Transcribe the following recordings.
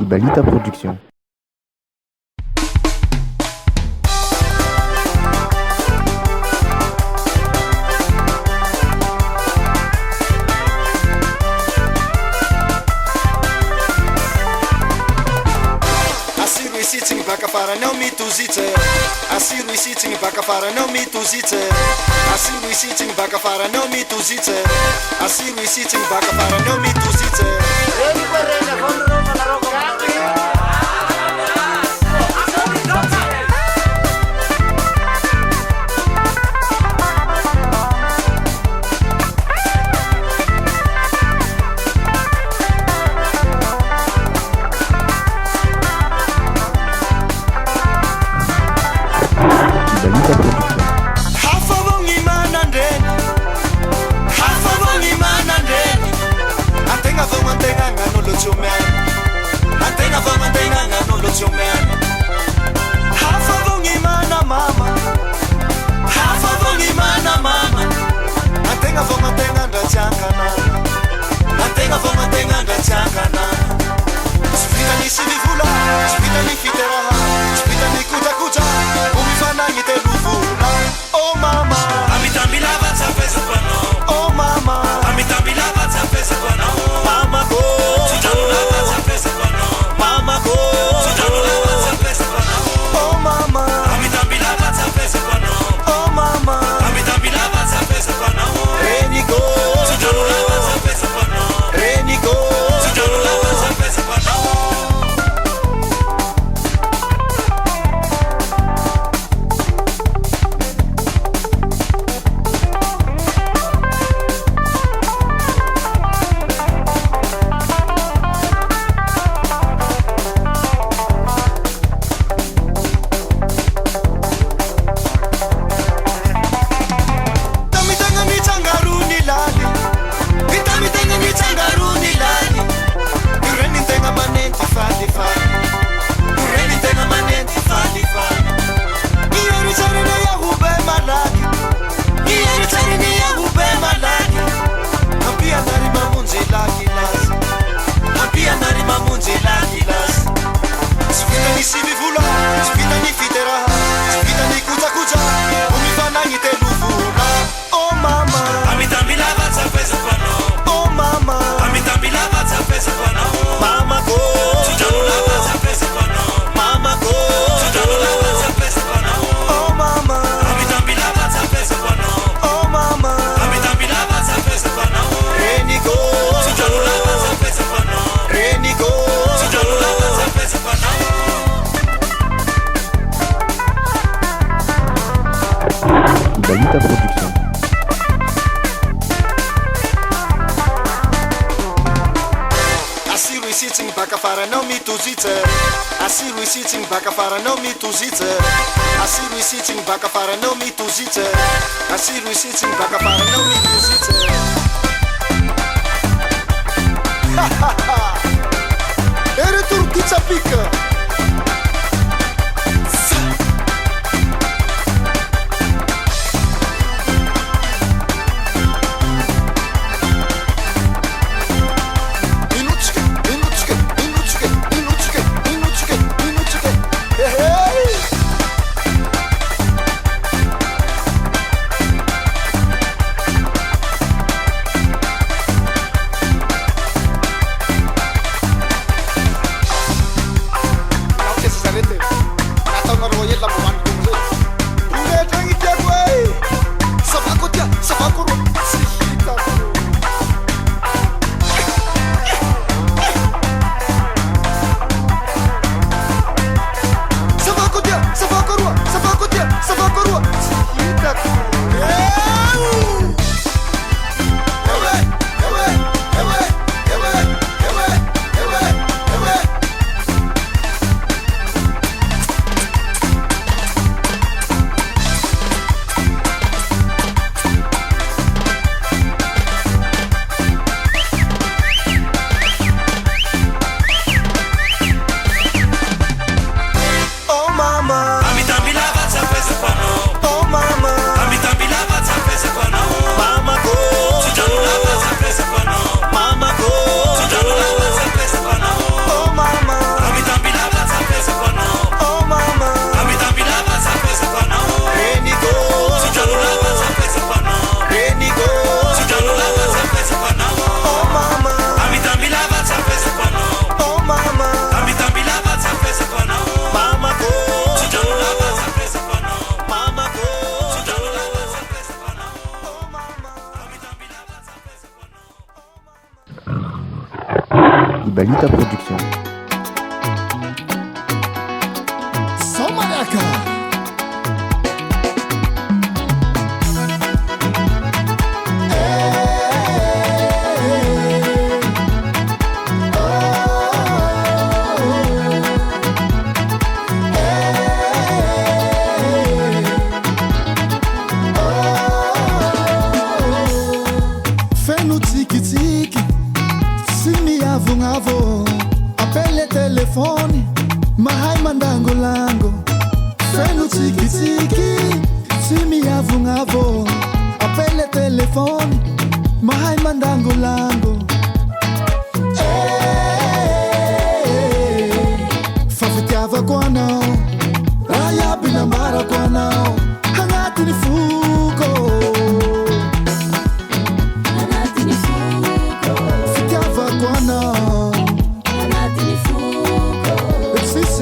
Ibalita Production. Asiro isitsiny baka faranao mitozitsy asiro isitsiny baka faranao mitozitsy asiro isitsiny baka faranao mitozitsy asiro isitsiny baka faranao mitozitsy Ibalita Production. asiro isitsiny baka faranao mitozitsy asiro isitsiny baka faranao mitozitsy asiro isitsiny baka faranao mitozitsy asiro isitsiny baka faranao mitozitsy eretoro pitsapika Ibalita Production. Só Maraca. Feno tiki-tiki, se me avungavo, apele telefone, mahai mandango-lango. Feno tiki-tiki, se me avungavo, apele telefone, mahai mandango-lango. Fafitiava kwa nao, raya binamara kwa nao, hangati ni fuko.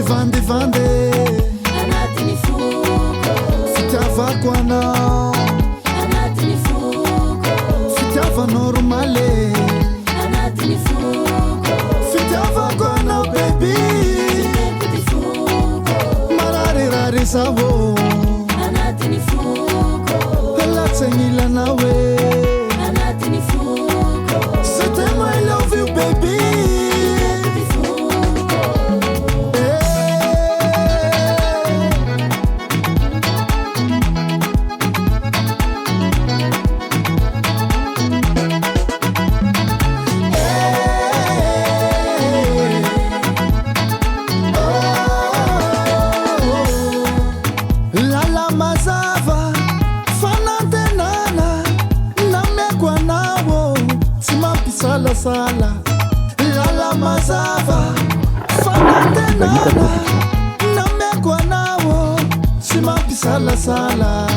Vande, vande, Anatini fuko, fitava quando, Anatini fuko, fitava normale, Anatini fuko, fitava quando, baby, Anatini fuko, marare rare savo, Anatini fuko, la tenila nawe, Anatini fuko, setemo I love you, baby. Sala sala, lala mazava, fanate nana, namekwa nawo, simampi sala sala.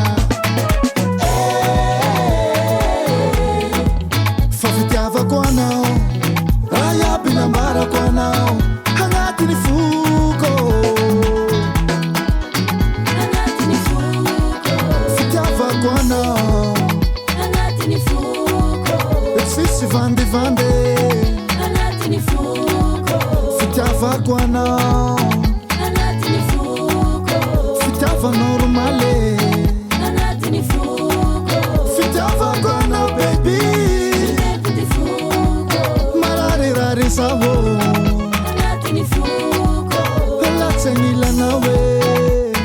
Fafitiava kwa nao, raya binambara kwa nao, hangati ni fuko. Anatini fuko, Fitiava kwa nao, Anatini fuko, sisi vande vande, Anatini fuko, fitiava kwa nao, Anatini fuko, fitiava normale. Anatini fuko, Fitava kwa nao, baby, Anatini fuko, marare rare savo, Anatini fuko, la tenila nawe,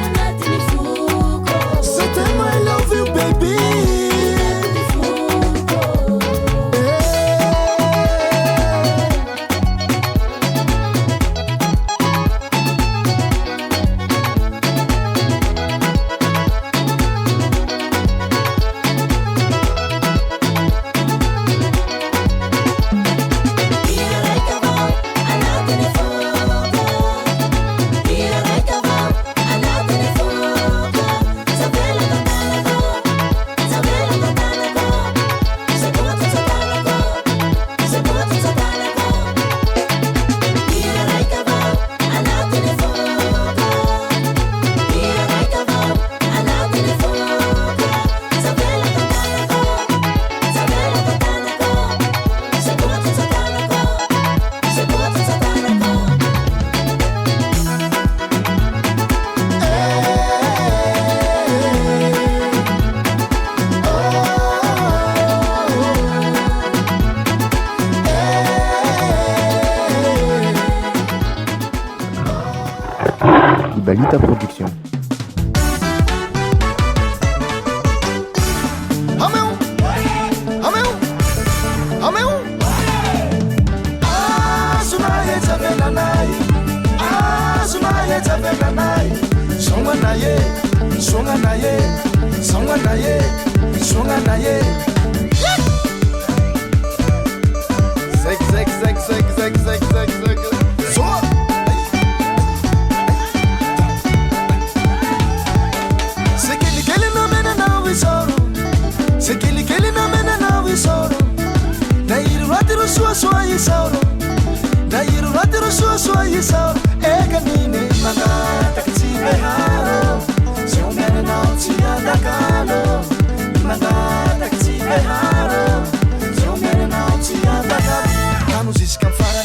Anatini fuko, setemo I love you, baby. Ibalita Production. Tá nos escanfara,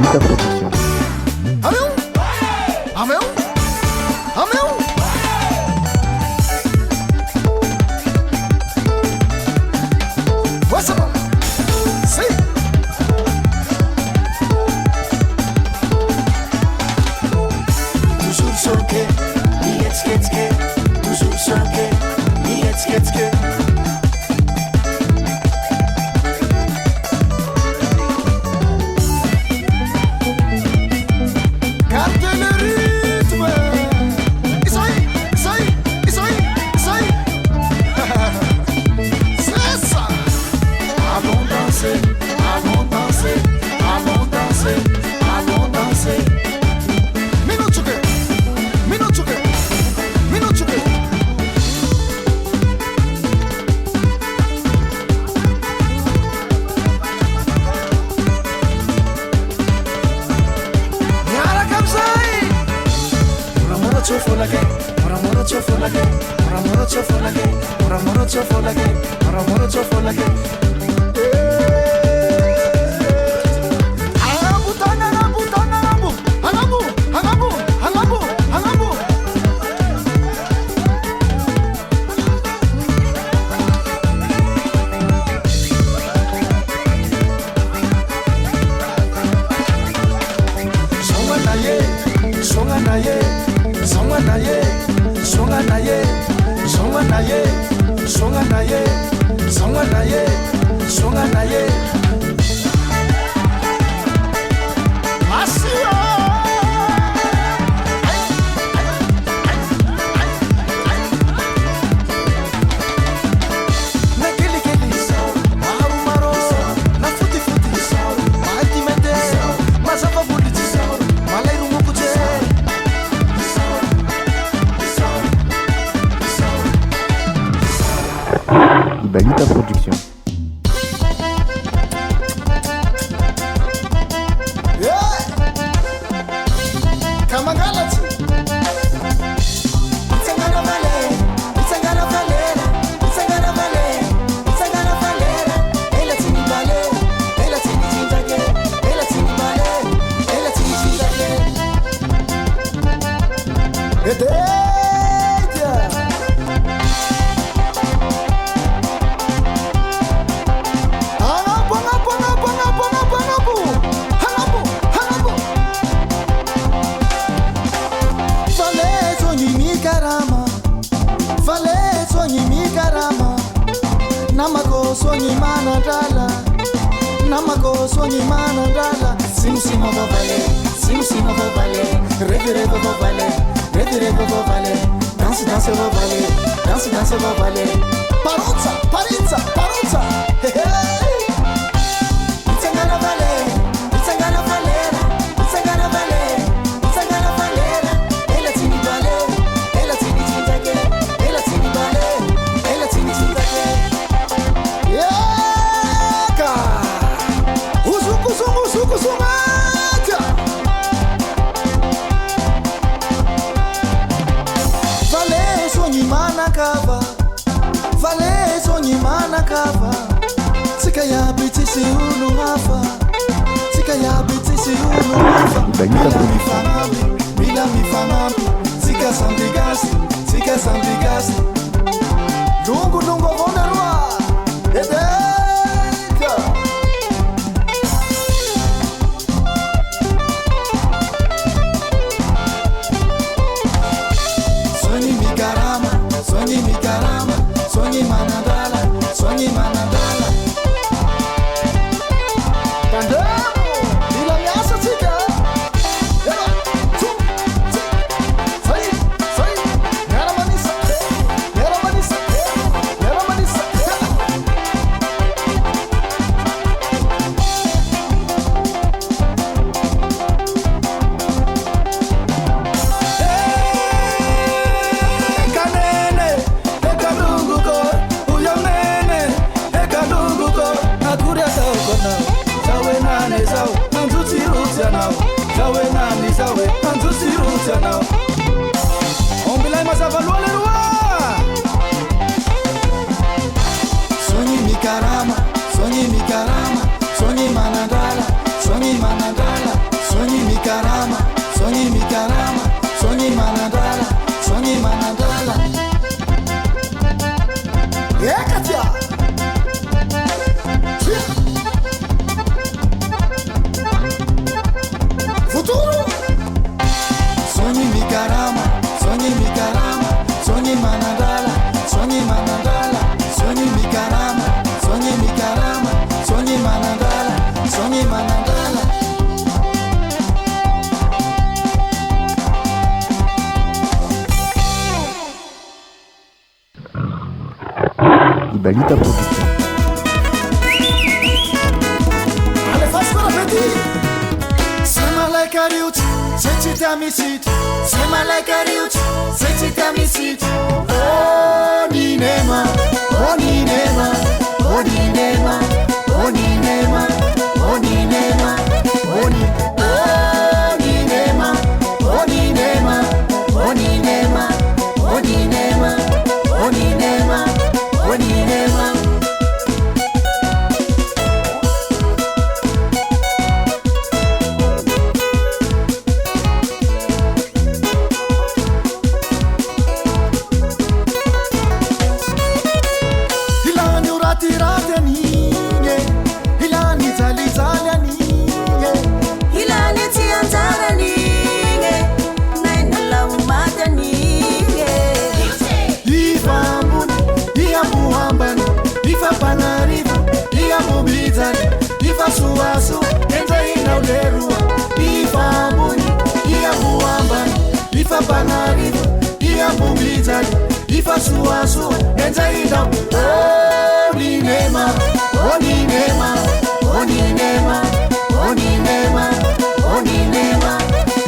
Baguita Production. Baguita Production. Sonyi mikarama, sonyi manandala, sonyi manandala. sogni mikarama, sogni mikarama, sogni manandala, sogni manandala. Katia. Futuro. Sogni mikarama, sogni mikarama, sogni manandala, sogni manandala, sogni mikarama, sogni mikarama, sogni manandala, sogni manandala. Ibalita Production. Ale faz para pedir. Sema like a riut, sentita mi sit. Sema like a riut, sentita mi sit. Oh ninema, oh ninema, oh ninema, oh ninema, oh ninema, oh ni. Oh ninema, oh ninema, oh ninema, oh ninema, oh ninema, oh ninema. Hilani urati rati aninye, hilani zali zali aninye. Hilani tianzara ninge, naina laumata ninge. Ifa mbuni, iya muhambani, ifa panarifa, iya mubizani, ifa suwasu, enza ina ulerua. Ifa mbuni, iya muhambani, ifa panarifa, iya mubizani, ifa suwasu, enza ina oh ninema, oh ninema, oh ninema, oh ninema, oh ninema,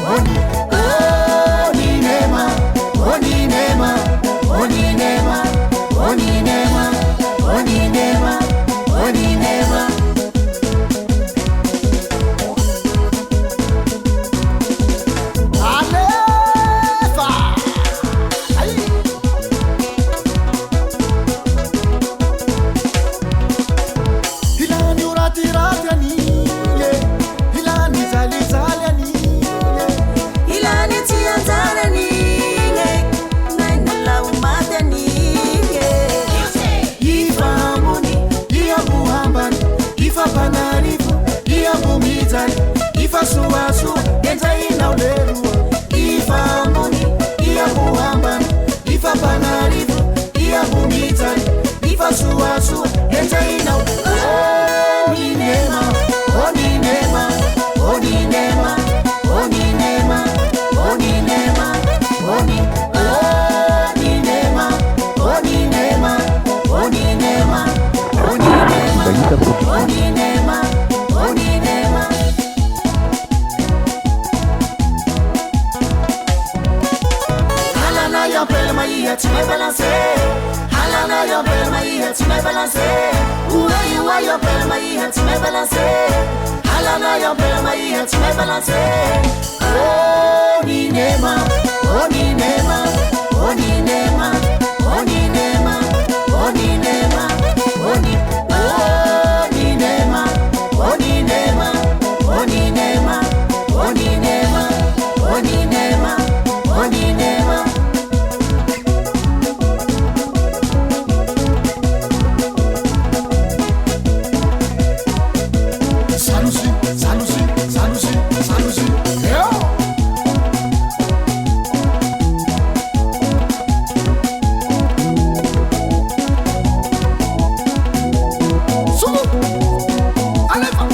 oh ni. Oh ninema, oh ninema, oh ninema, oh ninema, oh ninema, oh ninema. Alefa! Aí! Hilani urati rati aninye, hilani zali zali aninye. Hilani tianzara ninge, naina laumata ninge. Ifa mbuni, iya muhambani, ifa panarifu, iya mumizani, ifa suwasu, enza ina ulerua. Ifa mbuni, iya muhambani, ifa panarifu, iya mumizani, ifa suwasu, enza ina ulerua. Oh ninema, oh ninema, oh ninema, oh ninema, oh ninema, oh ni. Oh ninema, oh ninema, oh ninema, oh ninema, Ibalita Production. oh ninema, oh ninema. Halana ya pelma iya time balance. Halana ya pelma iya time balance. Uwa uwa ya pelma iya time balance. Halana ya pelma iya time balance. Oh ninema, oh ninema, oh ninema, oh ninema, oh ninema, oh ni. Oh ninema, oh ninema, oh ninema, oh ninema, oh ninema, oh ninema. Sanusi, Sanusi, Sanusi, Sanusi. Yeah. Sulu. Alefa.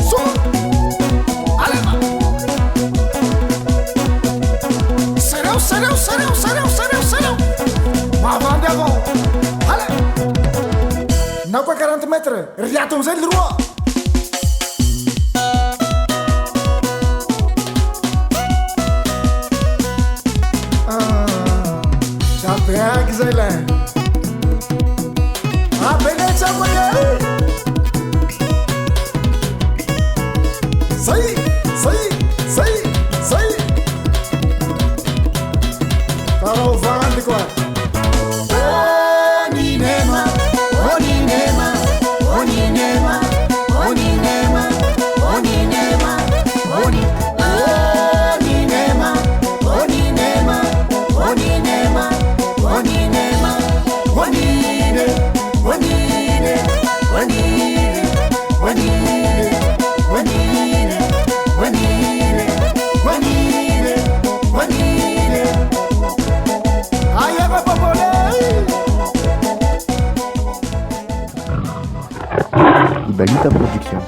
Sulu. Alefa. Serão, serão, serão, serão, serão, serão. Avant devant. Allez. Nou qua 40 metres. Riato, vous êtes le roi. Chapéu, Giselin. Ah, beleza, mulher. Sai, sai, sai, sai. Para o vande, quoi. Oh, Ninema, oh, Ninema, oh, Ninema, Ibalita Production.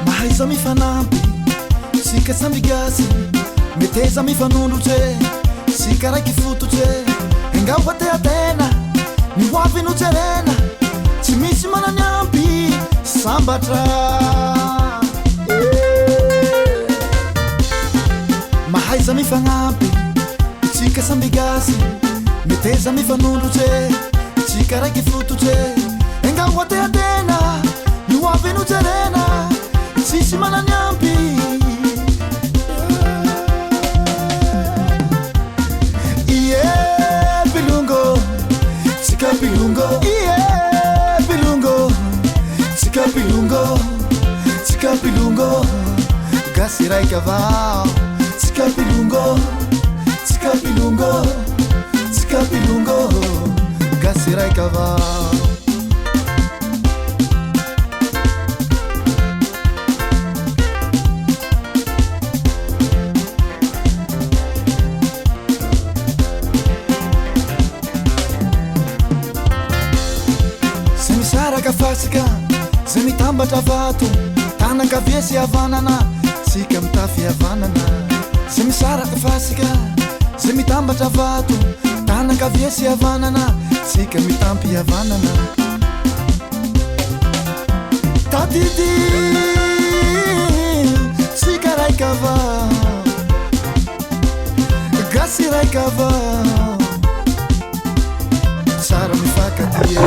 Mahaiza mifanampy sika sambigasy meteza mifanondrotre sika raiky fototre engao ateatena mihoavy nojerena tsy misy manany ampy sambatra mahaiza mifanampy sika sambigasy meteza mifanondrotre sika raiky fototre engao ateatena mihoavy nojerena sisi manany ampy bilungo sika bilungo bilungo sika bilungo sika bilungo gasi rai cavalo sika bilungo sika bilungo sika bilungo gasi rai cavalo Fasika ze mitambatra vato tanakavia sy havanana sika mitafy havanana ze misaraka fasika ze mitambatra vato tanakavia sy havanana sika mitampy havanana tadidi sika raikava gasi raikava sara mifakatia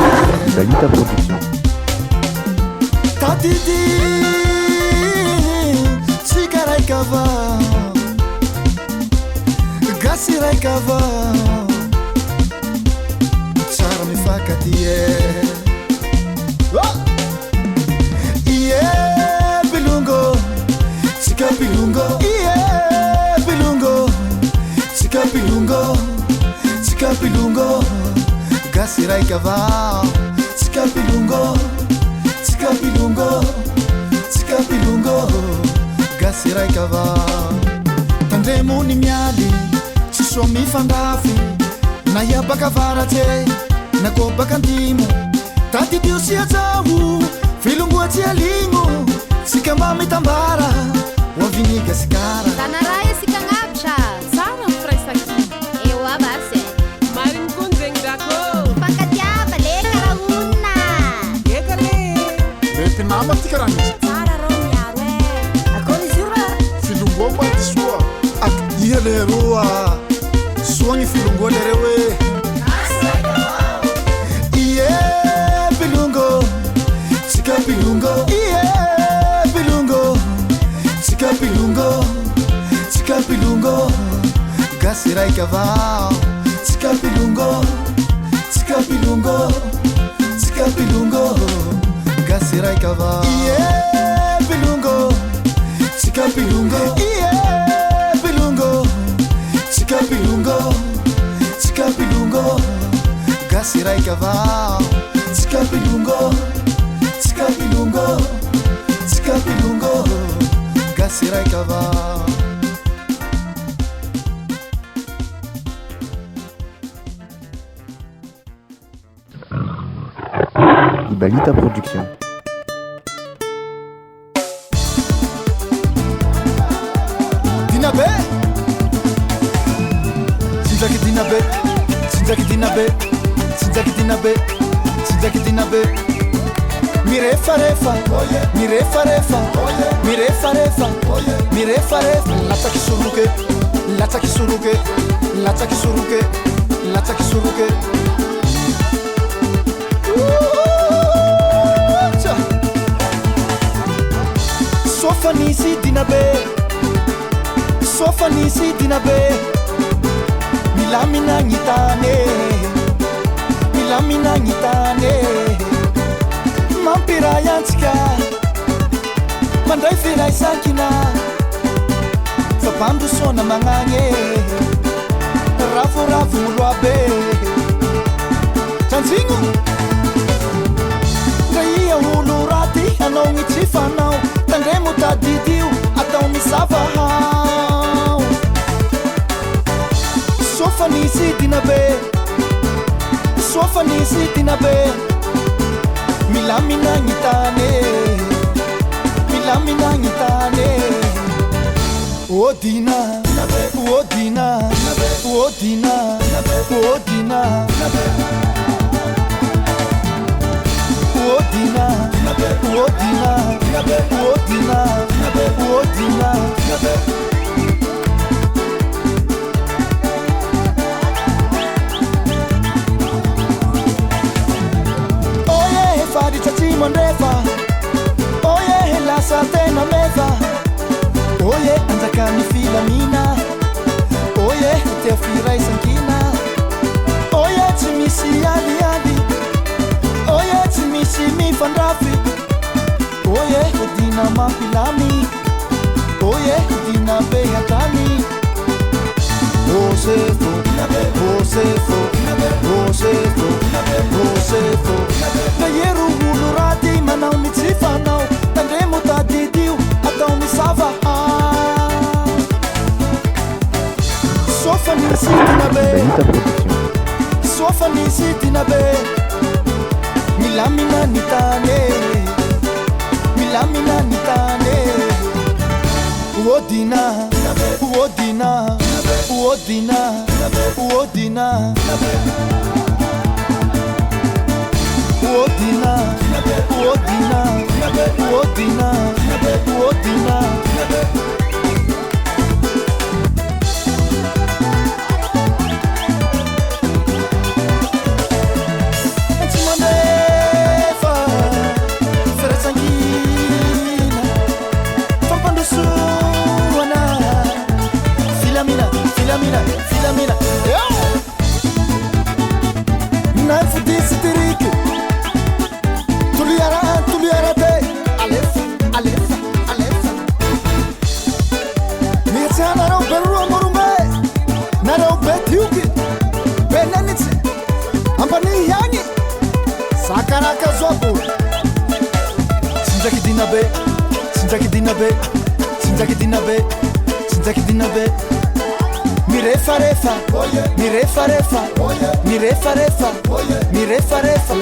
Ibalita Production. Tadidi sika raikava gasi raikava sara mifakatie bilungo sika bilungo bilungo sika bilungo sika bilungo gasi raikava sika bilungo sika bilungo sika bilungo gasi raikava tandremony mialy tsy soa mifandafy na hiabaka avaratse na koa baka andimo tadidio sy ajaho filongoa tsy aligno sika mba mitambara hoaviniga sikara tanaraia sika gnabitra sara mifiraisaki eo abase marimikony zegny dako fankatiava le karahonina ekale mety nama ty karaha misy tsara rô miaro e akôry izy io raha filongoa mba ty soa ak ia le roa soa gny filongoa le reo e bilungo sika bilungo bilungo sika bilungo sika bilungo gasi raikava sika bilungo sika bilungo sika bilungo gasi raikava bilungo sika bilungo bilungo sika bilungo sika bilungo gasi raikava sika bilungo sika bilungo sika bilungo gasi raikava Ibalita Production. Dinabe Sinzaki Dinabe Sinzaki Dinabe Sinzaki Dinabe Sinzaki Dinabe Mirefa refa Mirefa refa Mirefa refa Mirefa refa Latsaki suruke Latsaki suruke Latsaki suruke Latsaki suruke Sofanisi Dinabe Sofanisi Dinabe milaminagnitane milaminagnitane mampirayantsika mandray firaisankina fa bandosona magnagny ravoravoloabe tranjigno ndra ia olo raty anao gny fanao tandremo tadidio atao misavahao sofa nisidina be sofa nisidina be milaminagnitane milaminagnitane odina odina odina odina odina odina odina odina oye fadi tatimondeva oye lasa tena meva oye anjakani filamina oye teafiraisankina oye tsimisi aliali oye tsimisi mifandrafy oye odina mampilamy oye odina be hatany osefo osefo osefo osefo nayeru olo raty manao mitsifanao tandremo tadidio atao misavaha sofa nisidina be sofa nisidina be milaminagnitane milaminagnitane odina odina odina odina odina odina odina odina Filamina, nafudisi tiriki, tuliara de, alefa. Mietsa narau beru morumbe, narau betiuki, benenitsi, ampani yangi, sakaraka zobo. Sinjaki dinabe. Mirefarefa,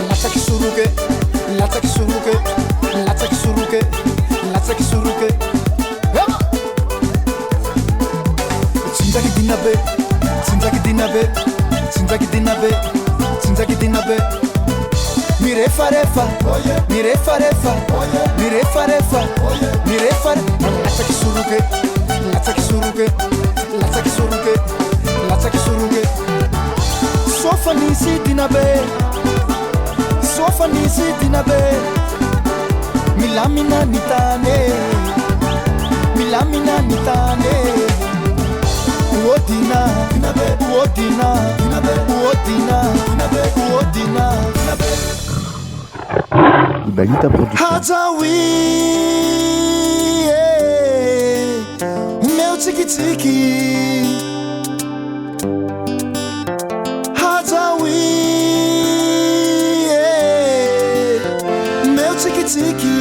lataki Sinjaki dinabe. Mirefarefa, lataki suruke. Sofa nisidina be, milaminagnitane. Odina. Ibalita Production. Hajawi, o meu tiki-tiki. Hajawi, meu tiki-tiki.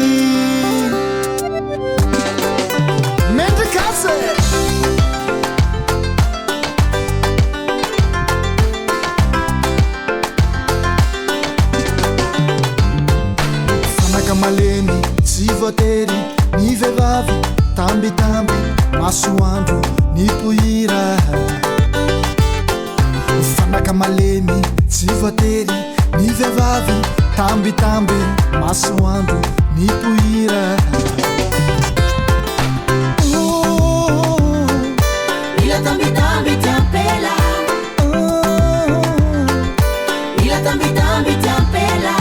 Mendicase. Malemy, tsy voatery ny vehivavy tambitamby masoandro ny pohira fanaka malemy tsy voatery ny vehivavy tambitamby masoandro ny pohira ila tambitamby tampela ila tambitamby tampela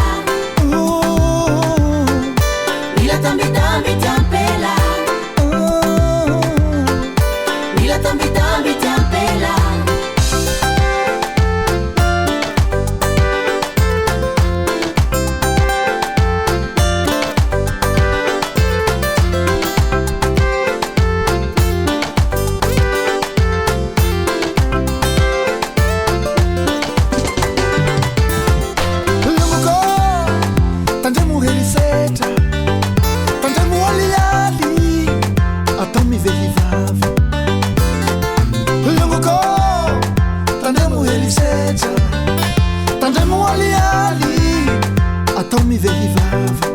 tambi tampela ila tambi tampela ny vehivavy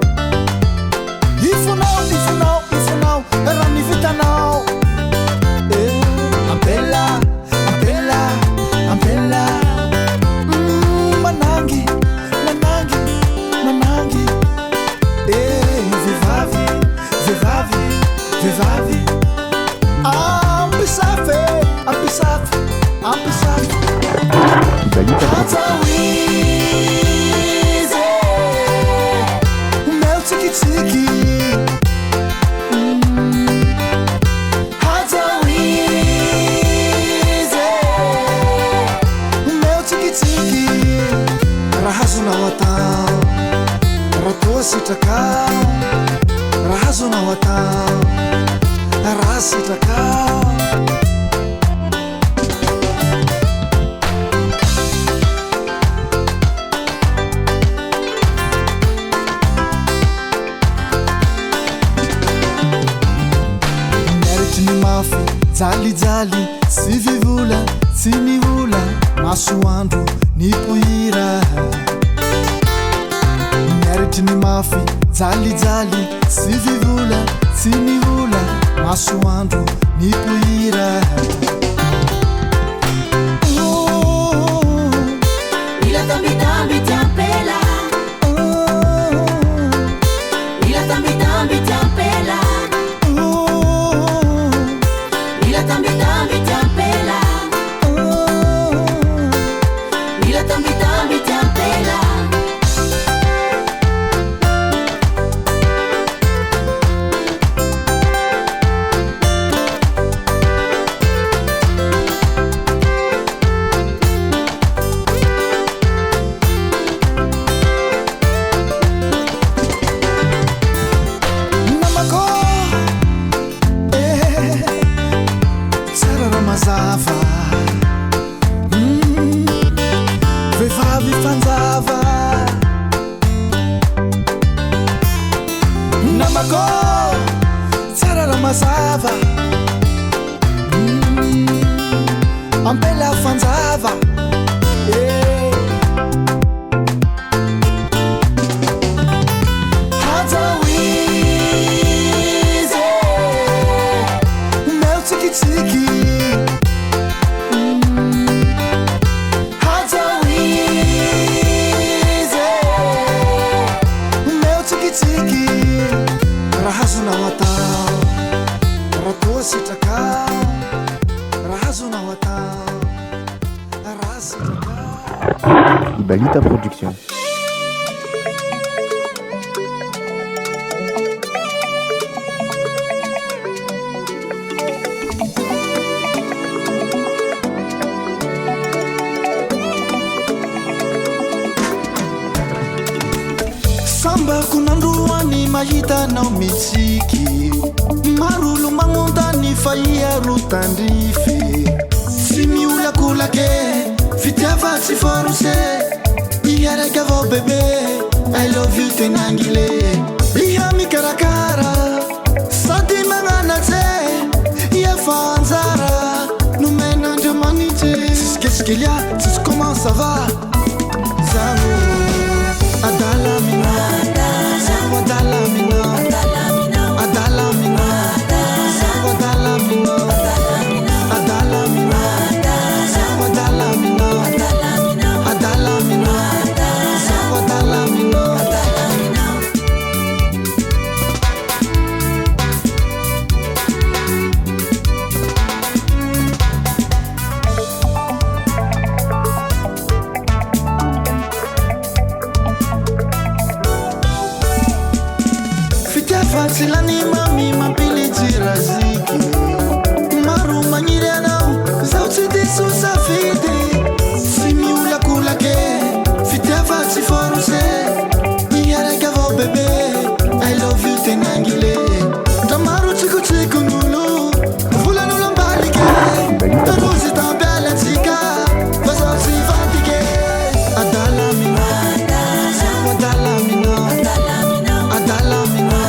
ifonao raha ny vitanao ampela manangy vehivavy ampisafy Danita Hazawize umeo tsikitsiki Hazawize umeo tsikitsiki rahazonao atao raha toa sitrakao rahazonao atao raha sitrakao Jalijaly sy vivola tsy mivola masoandro ny pohira miaritry ny mafy jalijaly sy vivola tsy mivola masoandro ny pohira Ila tambi-tambi tampela Ila tambi-tambi tampela Ila tambi-tambi tampela Ila tambi-tambi tampela mazava vehivavy fanjava namako tsara raha mazava ampela fanjava hajawize umeo tsikitsiki rahazonao atao raha toa sitrakao rahazonao atao raha sitrakao Danita Production. Samba kunandruani mahitanao mitsiki marolo magnontany fa iarotandrify sy miolakolake fitiava tsy forose iaraiky avao bebe I love you tenangile iha mikarakara sady magnanatsy iafa anjara nomenandrio manitsy tsisiketsikelya tsisy comment ça va zaho adala mina zaho adala mina adala mina zaho adala mina adala mina zaho adala mina adala mina zaho adala mina Silani mami mapili jiraziki maru manyire anao zao tsy diso safidy sy miolakolake fitiava tsy forose iaraiky avao bebe I love you tenangile ndra maro tsikotsikon'olo volan'olo ambalike tarozy tampialatsika fa zao tsy vadike adala mina zaho adala mina adala mina adala mina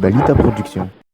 Balita Production.